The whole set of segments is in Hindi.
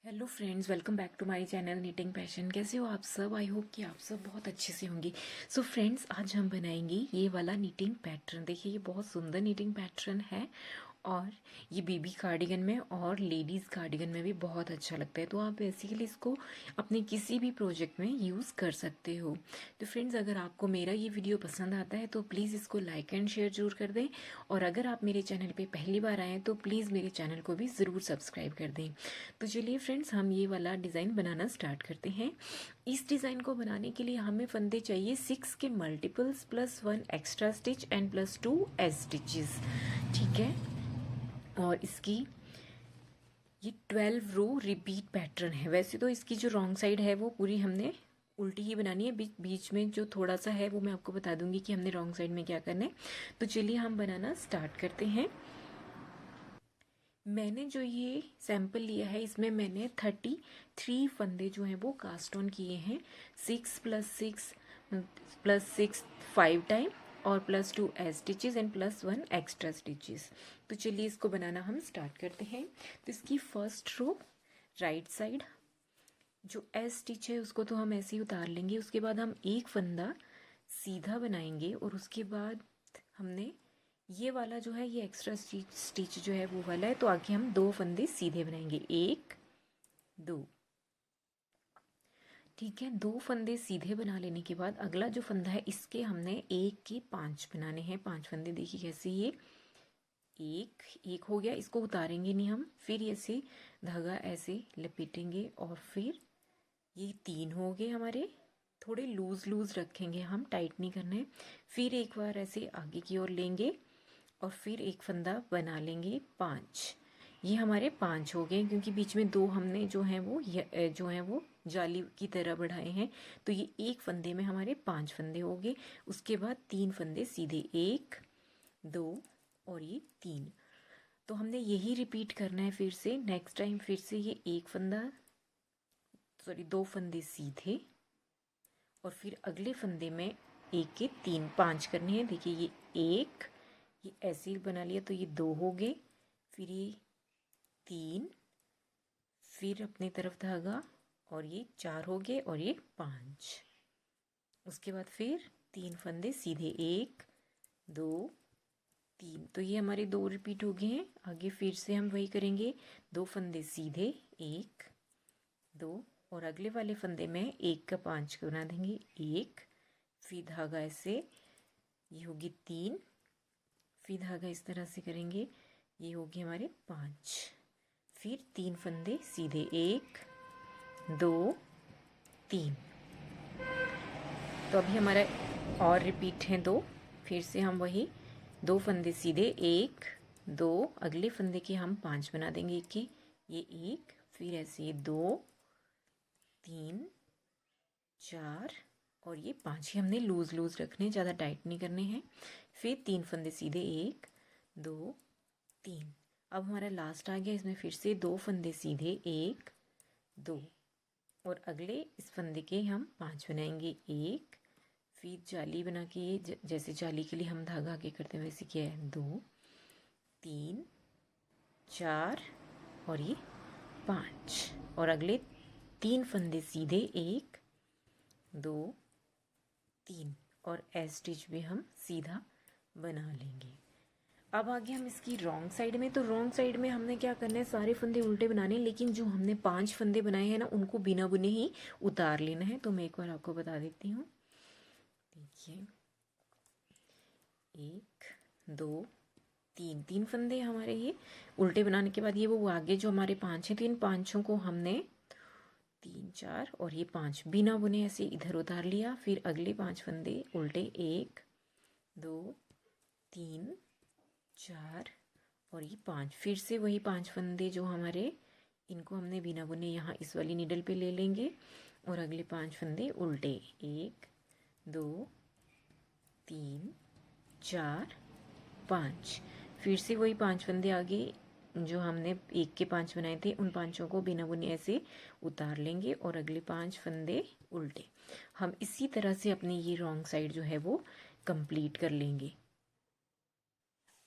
Hello friends, welcome back to my channel knitting passion. कैसे हो आप सब? आई होप कि आप सब बहुत अच्छे से होंगे। सो फ्रेंड्स, आज हम बनाएंगे ये वाला नीटिंग पैटर्न। देखिए, ये बहुत सुंदर नीटिंग पैटर्न है और ये बेबी कार्डिगन में और लेडीज़ कार्डिगन में भी बहुत अच्छा लगता है। तो आप बेसिकली इसको अपने किसी भी प्रोजेक्ट में यूज़ कर सकते हो। तो फ्रेंड्स, अगर आपको मेरा ये वीडियो पसंद आता है तो प्लीज़ इसको लाइक एंड शेयर जरूर कर दें, और अगर आप मेरे चैनल पे पहली बार आए तो प्लीज़ मेरे चैनल को भी ज़रूर सब्सक्राइब कर दें। तो चलिए फ्रेंड्स, हम ये वाला डिज़ाइन बनाना स्टार्ट करते हैं। इस डिज़ाइन को बनाने के लिए हमें फंदे चाहिए 6 के multiples plus 1 extra stitch and plus 2 edge stitches. ठीक है, और इसकी ये 12 रो रिपीट पैटर्न है। वैसे तो इसकी जो रॉन्ग साइड है वो पूरी हमने उल्टी ही बनानी है। बीच में जो थोड़ा सा है वो मैं आपको बता दूंगी कि हमने रॉन्ग साइड में क्या करना है। तो चलिए हम बनाना स्टार्ट करते हैं। मैंने जो ये सैंपल लिया है इसमें मैंने 33 फंदे जो हैं वो कास्ट ऑन किए हैं। 6 + 6 + 6 5 टाइम और plus 2 edge stitches and plus 1 extra stitches. तो चलिए इसको बनाना हम स्टार्ट करते हैं। तो इसकी फर्स्ट रो राइट साइड जो एज स्टिच है उसको तो हम ऐसे ही उतार लेंगे। उसके बाद हम एक फंदा सीधा बनाएंगे और उसके बाद हमने ये वाला जो है ये एक्स्ट्रा स्टिच जो है वो वाला है। तो आगे हम 2 फंदे सीधे बनाएंगे, 1 2। ठीक है, 2 फंदे सीधे बना लेने के बाद अगला जो फंदा है इसके हमने 1 के 5 बनाने हैं। 5 फंदे देखिए कैसे, ये एक हो गया, इसको उतारेंगे नहीं हम। फिर ऐसे धागा ऐसे लपेटेंगे और फिर ये 3 हो गए हमारे। थोड़े लूज लूज रखेंगे हम, टाइट नहीं करने। फिर एक बार ऐसे आगे की ओर लेंगे और फिर एक फंदा बना लेंगे 5। ये हमारे 5 हो गए, क्योंकि बीच में 2 हमने जो है वो जाली की तरह बढ़ाए हैं। तो ये एक फंदे में हमारे 5 फंदे हो गए। उसके बाद 3 फंदे सीधे, 1 2 और ये 3। तो हमने यही रिपीट करना है फिर से नेक्स्ट टाइम। फिर से ये एक फंदा, सॉरी 2 फंदे सीधे और फिर अगले फंदे में 1 के 3 5 करने हैं। देखिए ये 1, ये ऐसे ही बना लिया तो ये 2 हो गए, फिर ये 3, फिर अपनी तरफ धागा और ये 4 हो गए और ये 5। उसके बाद फिर 3 फंदे सीधे, 1 2 3। तो ये हमारे 2 रिपीट हो गए हैं। आगे फिर से हम वही करेंगे, 2 फंदे सीधे, 1 2 और अगले वाले फंदे में 1 का 5 बना देंगे, 1 फिर धागा ऐसे, ये होगी 3, फिर धागा इस तरह से करेंगे, ये होगी हमारे 5। फिर 3 फंदे सीधे, 1 2 3। तो अभी हमारा और रिपीट है 2। फिर से हम वही 2 फंदे सीधे, 1 2, अगले फंदे के हम 5 बना देंगे, एक के, ये 1 फिर ऐसे 2 3 4 और ये 5। ही हमने लूज लूज रखने, ज़्यादा टाइट नहीं करने हैं। फिर 3 फंदे सीधे, 1 2 3। अब हमारा लास्ट आ गया, इसमें फिर से 2 फंदे सीधे, 1 2 और अगले इस फंदे के हम 5 बनाएंगे, 1 फिर जाली बना के ये जैसे जाली के लिए हम धागा आगे करते हैं वैसे किया है, 2 3 4 और ये 5 और अगले 3 फंदे सीधे, 1 2 3 और एज स्टिच भी हम सीधा बना लेंगे। अब आगे हम इसकी रॉन्ग साइड में, तो रॉन्ग साइड में हमने क्या करना है, सारे फंदे उल्टे बनाने हैं, लेकिन जो हमने 5 फंदे बनाए हैं ना उनको बिना बुने ही उतार लेना है। तो मैं एक बार आपको बता देती हूँ। देखिए 1 2 3, 3 फंदे हमारे ये उल्टे बनाने के बाद ये वो आगे जो हमारे 5 हैं, तो इन 5 को हमने 3 4 और ये 5 बिना बुने ऐसे इधर उतार लिया। फिर अगले 5 फंदे उल्टे, 1 2 3 4 और ये 5। फिर से वही 5 फंदे जो हमारे, इनको हमने बिना बुने यहाँ इस वाली नीडल पे ले लेंगे और अगले 5 फंदे उल्टे, 1 2 3 4 5। फिर से वही 5 फंदे आगे जो हमने 1 के 5 बनाए थे उन 5 को बिना बुने ऐसे उतार लेंगे और अगले 5 फंदे उल्टे। हम इसी तरह से अपनी ये रॉन्ग साइड जो है वो कंप्लीट कर लेंगे।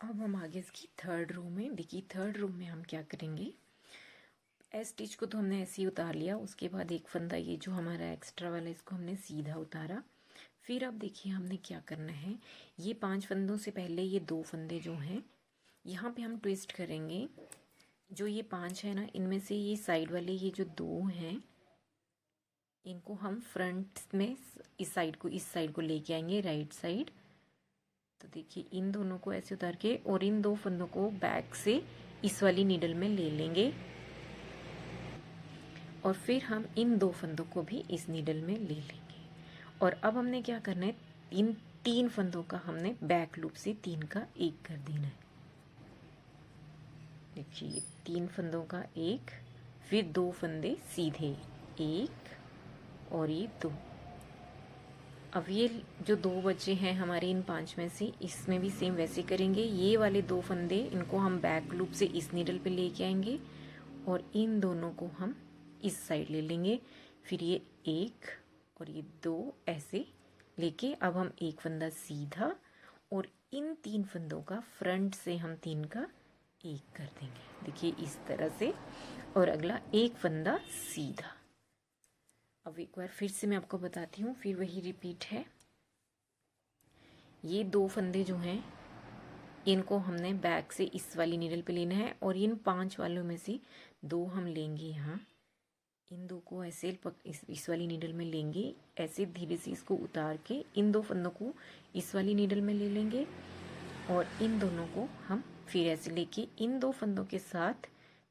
अब हम आगे इसकी थर्ड रो में, देखिए थर्ड रो में हम क्या करेंगे, स्टिच को तो हमने ऐसे ही उतार लिया। उसके बाद एक फंदा ये जो हमारा एक्स्ट्रा वाला इसको हमने सीधा उतारा। फिर अब देखिए हमने क्या करना है, ये 5 फंदों से पहले ये 2 फंदे जो हैं यहाँ पे हम ट्विस्ट करेंगे। जो ये 5 है ना, इनमें से ये साइड वाले ये जो 2 हैं इनको हम फ्रंट में इस साइड को लेके आएंगे, राइट साइड। तो देखिए इन दोनों को ऐसे उतार के और इन 2 फंदों को बैक से इस वाली नीडल में ले लेंगे और फिर हम इन 2 फंदों को भी इस नीडल में ले लेंगे। और अब हमने क्या करना है, इन 3 फंदों का हमने बैक लूप से 3 का 1 कर देना है। देखिए 3 फंदों का 1, फिर 2 फंदे सीधे, 1 और ये 2। अब ये जो 2 बचे हैं हमारे इन 5 में से, इसमें भी सेम वैसे करेंगे। ये वाले 2 फंदे इनको हम बैक लूप से इस नीडल पे लेके आएंगे और इन दोनों को हम इस साइड ले लेंगे। फिर ये 1 और ये 2 ऐसे लेके अब हम एक फंदा सीधा और इन 3 फंदों का फ्रंट से हम 3 का 1 कर देंगे। देखिए इस तरह से। और अगला एक फंदा सीधा। अब एक बार फिर से मैं आपको बताती हूँ, फिर वही रिपीट है। ये 2 फंदे जो हैं इनको हमने बैक से इस वाली नीडल पे लेना है और इन 5 वालों में से 2 हम लेंगे यहाँ। इन 2 को ऐसे इस वाली नीडल में लेंगे, ऐसे धीरे से इसको उतार के इन 2 फंदों को इस वाली नीडल में ले लेंगे और इन दोनों को हम फिर ऐसे लेके इन 2 फंदों के साथ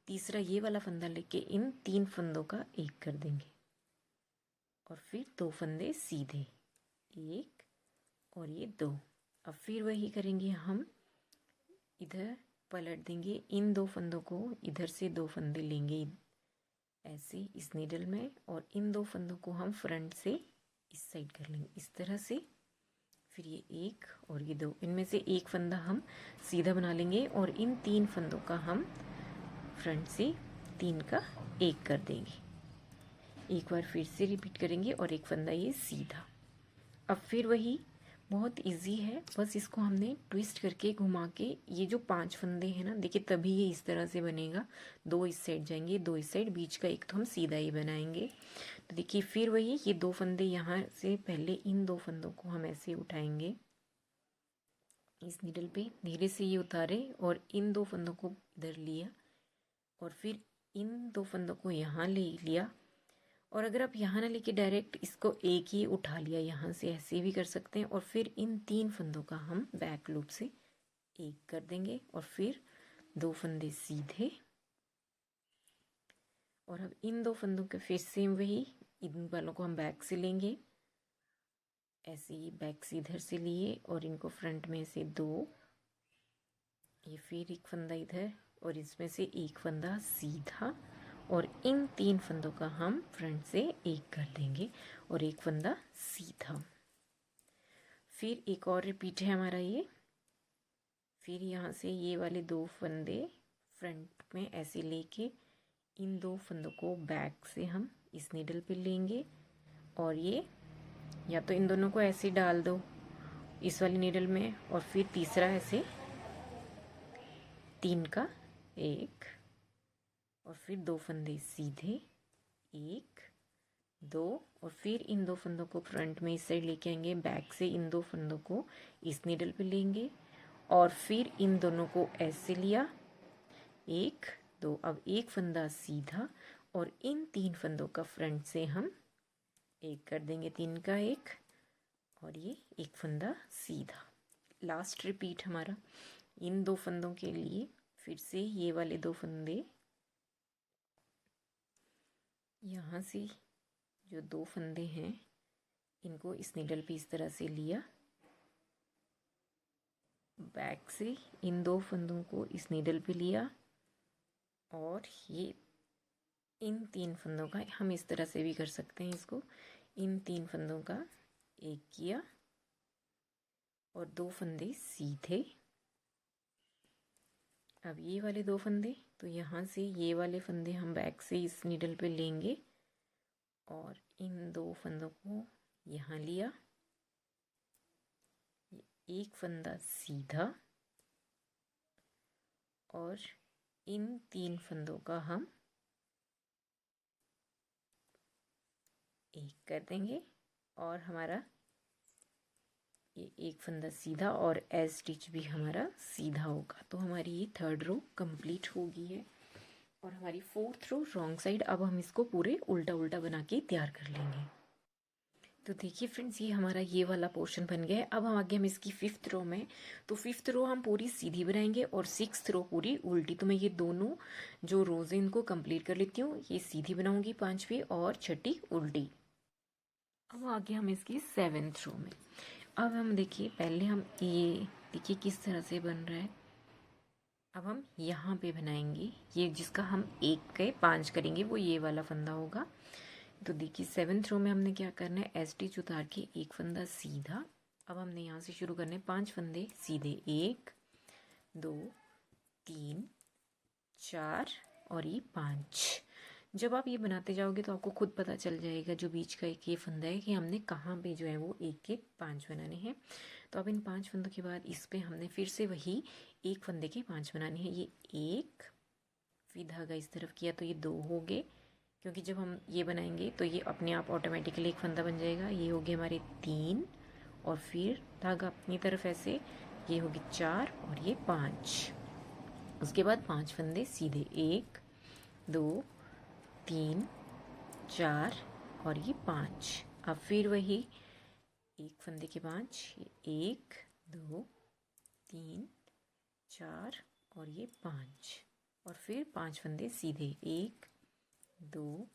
तीसरा ये वाला फंदा लेके इन 3 फंदों का 1 कर देंगे और फिर 2 फंदे सीधे, 1 और ये 2। अब फिर वही करेंगे हम, इधर पलट देंगे, इन 2 फंदों को इधर से 2 फंदे लेंगे ऐसे इस नीडल में और इन 2 फंदों को हम फ्रंट से इस साइड कर लेंगे इस तरह से। फिर ये 1 और ये 2, इनमें से एक फंदा हम सीधा बना लेंगे और इन 3 फंदों का हम फ्रंट से 3 का 1 कर देंगे। एक बार फिर से रिपीट करेंगे और एक फंदा ये सीधा। अब फिर वही, बहुत इजी है, बस इसको हमने ट्विस्ट करके घुमा के ये जो 5 फंदे हैं ना, देखिए तभी ये इस तरह से बनेगा। 2 इस साइड जाएंगे, 2 इस साइड, बीच का एक तो हम सीधा ही बनाएंगे। तो देखिए फिर वही, ये 2 फंदे यहाँ से पहले इन 2 फंदों को हम ऐसे उठाएंगे इस नीडल पे, धीरे से ये उतारे और इन 2 फंदों को इधर लिया और फिर इन 2 फंदों को यहाँ ले लिया। और अगर आप यहाँ ना लेके डायरेक्ट इसको एक ही उठा लिया, यहाँ से ऐसे भी कर सकते हैं। और फिर इन 3 फंदों का हम बैक लूप से 1 कर देंगे और फिर 2 फंदे सीधे और अब इन 2 फंदों के फिर सेम वही, इन वालों को हम बैक से लेंगे, ऐसे ही बैक से इधर से लिए और इनको फ्रंट में से 2, ये फिर एक फंदा इधर और इसमें से एक फंदा सीधा और इन 3 फंदों का हम फ्रंट से 1 कर देंगे और एक फंदा सीधा। फिर एक और रिपीट है हमारा ये। फिर यहाँ से ये वाले 2 फंदे फ्रंट में ऐसे लेके इन 2 फंदों को बैक से हम इस नीडल पे लेंगे और ये या तो इन दोनों को ऐसे डाल दो इस वाली नीडल में और फिर तीसरा ऐसे 3 का 1 और फिर 2 फंदे सीधे, 1 2 और फिर इन 2 फंदों को फ्रंट में इस साइड लेके आएंगे, बैक से इन 2 फंदों को इस नीडल पे लेंगे और फिर इन दोनों को ऐसे लिया, 1 2, अब एक फंदा सीधा और इन 3 फंदों का फ्रंट से हम 1 कर देंगे, 3 का 1 और ये एक फंदा सीधा। लास्ट रिपीट हमारा इन 2 फंदों के लिए। फिर से ये वाले 2 फंदे यहाँ से जो 2 फंदे हैं इनको इस नीडल पे इस तरह से लिया, बैक से इन 2 फंदों को इस नीडल पे लिया और ये इन 3 फंदों का हम इस तरह से भी कर सकते हैं इसको, इन 3 फंदों का 1 किया और 2 फंदे सीधे। अब ये वाले 2 फंदे, तो यहाँ से ये वाले फंदे हम बैक से इस नीडल पे लेंगे और इन 2 फंदों को यहाँ लिया, एक फंदा सीधा और इन 3 फंदों का हम एक कर देंगे और हमारा ये एक फंदा सीधा और एज स्टिच भी हमारा सीधा होगा। तो हमारी ये थर्ड रो कंप्लीट हो गई है और हमारी फोर्थ रो रॉन्ग साइड। अब हम इसको पूरे उल्टा उल्टा बना के तैयार कर लेंगे। तो देखिए फ्रेंड्स, ये हमारा ये वाला पोर्शन बन गया है। अब हम आगे हम इसकी फिफ्थ रो में, तो फिफ्थ रो हम पूरी सीधी बनाएंगे और सिक्स्थ रो पूरी उल्टी। तो मैं ये दोनों जो रोज इनको कंप्लीट कर लेती हूँ। ये सीधी बनाऊंगी पांचवी और छठी उल्टी। अब आगे हम इसकी सेवेंथ रो में, अब हम देखिए पहले हम ये देखिए किस तरह से बन रहा है। अब हम यहाँ पे बनाएंगे, ये जिसका हम एक के पांच करेंगे वो ये वाला फंदा होगा। तो देखिए सेवेंथ रो में हमने क्या करना है, एस स्टिच उतार के एक फंदा सीधा। अब हमने यहाँ से शुरू करने 5 फंदे सीधे, 1 2 3 4 और ये 5। जब आप ये बनाते जाओगे तो आपको खुद पता चल जाएगा जो बीच का एक ये फंदा है कि हमने कहाँ पे जो है वो एक के 5 बनाने हैं। तो अब इन 5 फंदों के बाद इस पे हमने फिर से वही एक फंदे के 5 बनाने हैं। ये एक, फिर धागा इस तरफ किया तो ये 2 हो गए, क्योंकि जब हम ये बनाएंगे तो ये अपने आप ऑटोमेटिकली एक फंदा बन जाएगा। ये हो गए हमारे 3 और फिर धागा अपनी तरफ ऐसे, ये होगी 4 और ये 5। उसके बाद 5 फंदे सीधे, 1 2 3 4 और ये 5। अब फिर वही एक फंदे के 5, 1 2 3 4 और ये 5। और फिर 5 फंदे सीधे, 1 2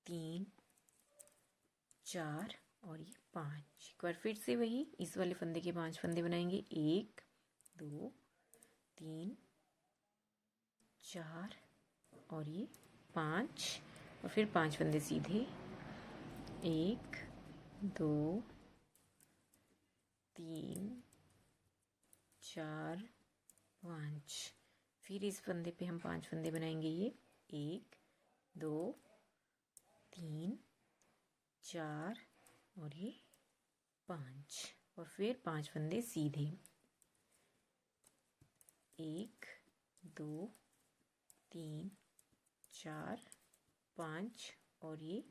3 4 और ये 5। एक बार फिर से वही इस वाले फंदे के 5 फंदे बनाएंगे, 1 2 3 4 और ये 5। और फिर 5 फंदे सीधे, 1 2 3 4 5। फिर इस फंदे पे हम 5 फंदे बनाएंगे, ये 1 2 3 4 और ये 5। और फिर 5 फंदे सीधे, 1 2 3 4 5 और ये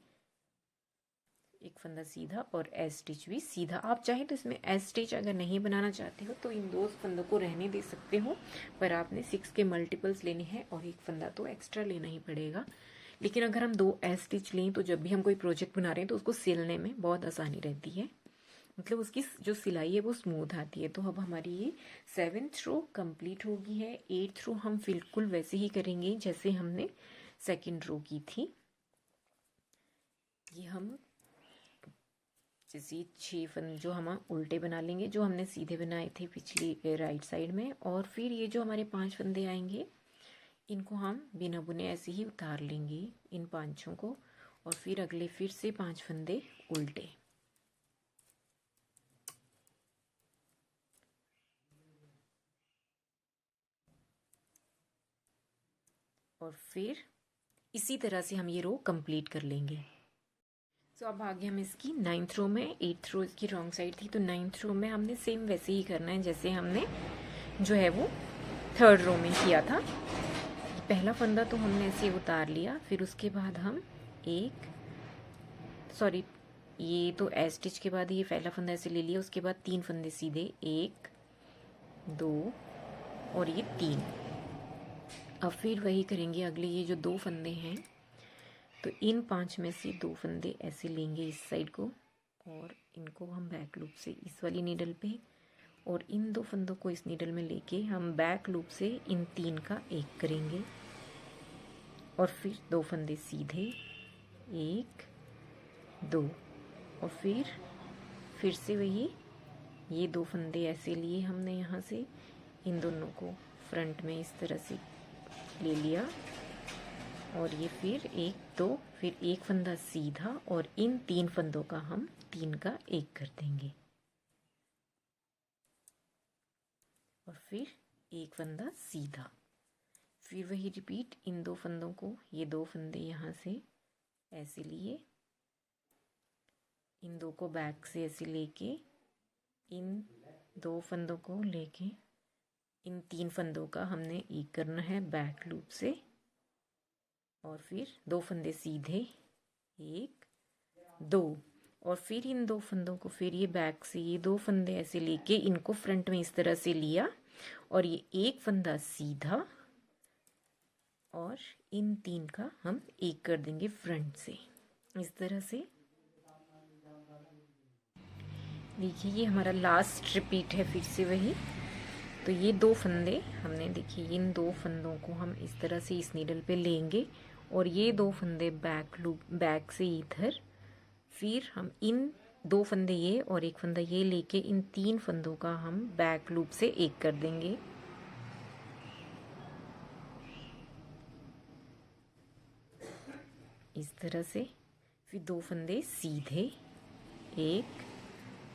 एक फंदा सीधा और एस स्टिच भी सीधा। आप चाहे तो इसमें एस स्टिच अगर नहीं बनाना चाहते हो तो इन 2 फंदों को रहने दे सकते हो, पर आपने 6 के मल्टीपल्स लेने हैं और एक फंदा तो एक्स्ट्रा लेना ही पड़ेगा। लेकिन अगर हम 2 एस स्टिच लें तो जब भी हम कोई प्रोजेक्ट बना रहे हैं तो उसको सिलने में बहुत आसानी रहती है, मतलब उसकी जो सिलाई है वो स्मूथ आती है। तो अब हमारी ये 7th रो कंप्लीट हो गई है। 8th रो हम बिल्कुल वैसे ही करेंगे जैसे हमने 2nd रो की थी। ये हम जैसे 6 फंदे जो हम उल्टे बना लेंगे जो हमने सीधे बनाए थे पिछली राइट साइड में। और फिर ये जो हमारे 5 फंदे आएंगे इनको हम बिना बुने ऐसे ही उतार लेंगे इन 5 को। और फिर अगले फिर से 5 फंदे उल्टे, और फिर इसी तरह से हम ये रो कंप्लीट कर लेंगे। तो अब आगे हम इसकी 9th रो में, 8th रो इसकी रॉन्ग साइड थी तो 9th रो में हमने सेम वैसे ही करना है जैसे हमने जो है वो 3rd रो में किया था। पहला फंदा तो हमने ऐसे उतार लिया, फिर उसके बाद हम ये तो एस स्टिच के बाद ये पहला फंदा ऐसे ले लिया। उसके बाद 3 फंदे सीधे, 1 2 और ये 3। अब फिर वही करेंगे अगले ये जो 2 फंदे हैं, तो इन 5 में से 2 फंदे ऐसे लेंगे इस साइड को और इनको हम बैक लूप से इस वाली नीडल पे, और इन 2 फंदों को इस नीडल में लेके हम बैक लूप से इन 3 का एक करेंगे। और फिर 2 फंदे सीधे, 1 2 और फिर से वही ये 2 फंदे ऐसे लिए हमने यहाँ से, इन दोनों को फ्रंट में इस तरह से ले लिया। और ये फिर 1 2 फिर एक फंदा सीधा और इन 3 फंदों का हम 3 का एक कर देंगे। और फिर एक फंदा सीधा, फिर वही रिपीट इन 2 फंदों को, ये 2 फंदे यहाँ से ऐसे लिए, इन 2 को बैक से ऐसे लेके, इन 2 फंदों को लेके इन 3 फंदों का हमने एक करना है बैक लूप से। और फिर 2 फंदे सीधे, 1 दो, और फिर इन दो फंदों को फिर ये बैक से ये दो फंदे ऐसे लेके इनको फ्रंट में इस तरह से लिया, और ये एक फंदा सीधा, और इन तीन का हम एक कर देंगे फ्रंट से इस तरह से। देखिए ये हमारा लास्ट रिपीट है फिर से वही। तो ये दो फंदे हमने, देखिए इन दो फंदों को हम इस तरह से इस नीडल पे लेंगे, और ये दो फंदे बैक लूप बैक से इधर, फिर हम इन दो फंदे ये और एक फंदा ये लेके इन तीन फंदों का हम बैक लूप से एक कर देंगे। इस तरह से, फिर दो फंदे सीधे, एक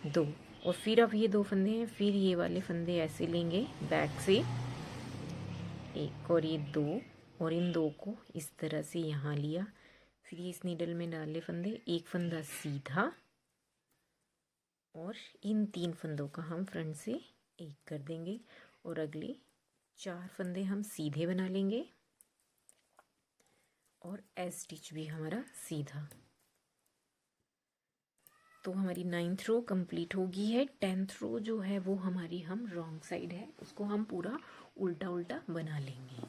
दो, और फिर अब ये दो फंदे हैं, फिर ये वाले फंदे ऐसे लेंगे बैक से एक, और ये दो, और इन दो को इस तरह से यहाँ लिया, फिर ये इस नीडल में डाले फंदे, एक फंदा सीधा, और इन तीन फंदों का हम फ्रंट से एक कर देंगे, और अगले चार फंदे हम सीधे बना लेंगे, और एज स्टिच भी हमारा सीधा। तो हमारी 9th रो कंप्लीट होगी है। 10th रो जो है वो हमारी हम रॉन्ग साइड है, उसको हम पूरा उल्टा उल्टा बना लेंगे।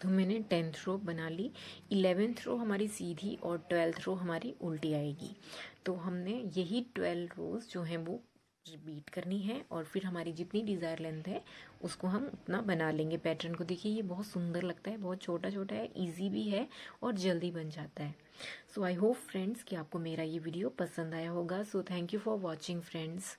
तो मैंने 10th रो बना ली। 11th रो हमारी सीधी और 12th रो हमारी उल्टी आएगी। तो हमने यही 12 रोज जो हैं वो रिपीट करनी है, और फिर हमारी जितनी डिज़ायर लेंथ है उसको हम उतना बना लेंगे। पैटर्न को देखिए ये बहुत सुंदर लगता है, बहुत छोटा छोटा है, इजी भी है और जल्दी बन जाता है। सो आई होप फ्रेंड्स कि आपको मेरा ये वीडियो पसंद आया होगा। So thank you for watching friends.